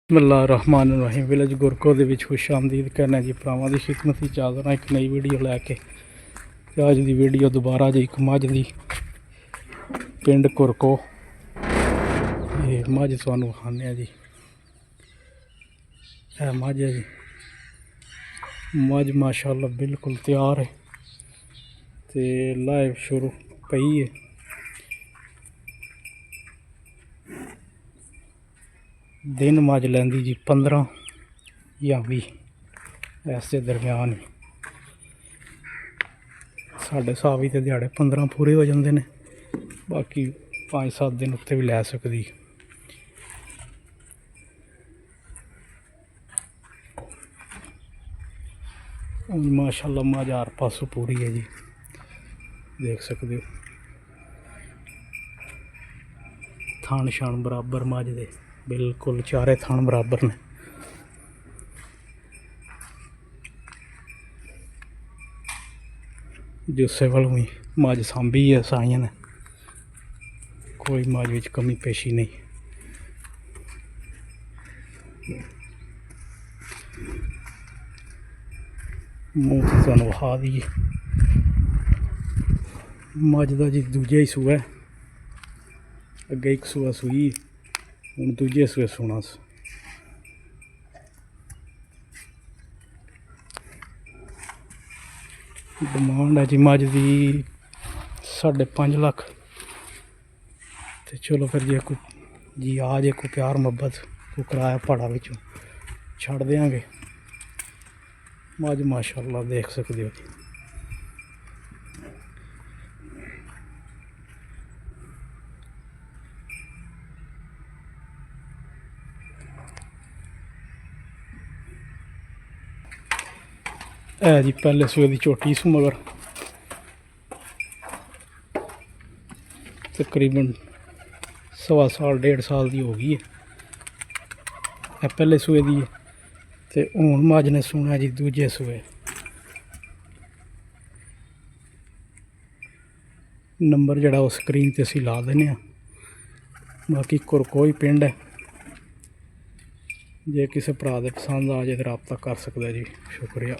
ਬਿਸਮਿल्लाहिर्रहमानिर्रहीम village ਗੁਰਕੋ ਦੇ ਵਿੱਚ ਖੁਸ਼ ਆਮਦੀਦ ਕਰਨਾ ਜੀ। ਭਰਾਵਾਂ ਦੀ ਖਿਦਮਤ ਵਿੱਚ ਹਾਜ਼ਰ ਹਾਂ ਇੱਕ ਨਈ ਵੀਡੀਓ ਲੈ ਕੇ। ਤੇ ਅੱਜ ਦੀ ਵੀਡੀਓ ਦੁਬਾਰਾ ਜੀ ਇੱਕ ਮੱਝ ਦੀ ਪਿੰਡ ਗੁਰਕੋ ਇਹ ਮੱਝ ਤੁਹਾਨੂੰ ਵਿਖਾਉਂਦੇ ਹਾਂ ਜੀ। ਇਹ ਮੱਝ ਹੈ ਜੀ, ਮੱਝ माशाअल्लाह बिल्कुल ਤਿਆਰ है ਤੇ ਲਾਈਵ ਸ਼ੁਰੂ ਪਈ है। दिन मझ लेंदी जी 15 या 20 ऐसे दरम्यान साढ़े हिसाब ही तो दिहाड़े 15 पूरे हो जाते हैं, बाकी 5-7 दिन उत्ते भी लै सकती। माशाअल्लाह मझ हर पासों पूरी है जी, देख सकते हो। थान शान बराबर मझ दे बिल्कुल चारे थान बराबर ने। जिससे वालों भी मझ सांभी है साइया ने, कोई मझ विच कमी पेशी नहीं। मूँह से तुहानूं विखा दईए मझ का जी दूजा ही सूआ है, अगे एक सूआ सूई हूँ दूजे सूए सोना। डिमांड है जी मझ की 5.5 लाख। तो चलो फिर जे कोई जी आ जाए कोई प्यार मुहब्बत कोई किराया भाड़ा विचों छड़ देंगे। मझ माशाअल्लाह देख सकते हो जी। है जी पहले सूए की झोटी सू मगर तकरीबन 1.25 साल 1.5 साल की हो गई है। पहले सूए की तो हूँ मझ ने सुना जी दूजे सूए। नंबर जड़ा वो स्क्रीन ते असीं ला देने। बाकी गुरको ही पिंड है, जे किसी भरा दे पसंद आ जाए तो रब्ता कर सकता जी। शुक्रिया।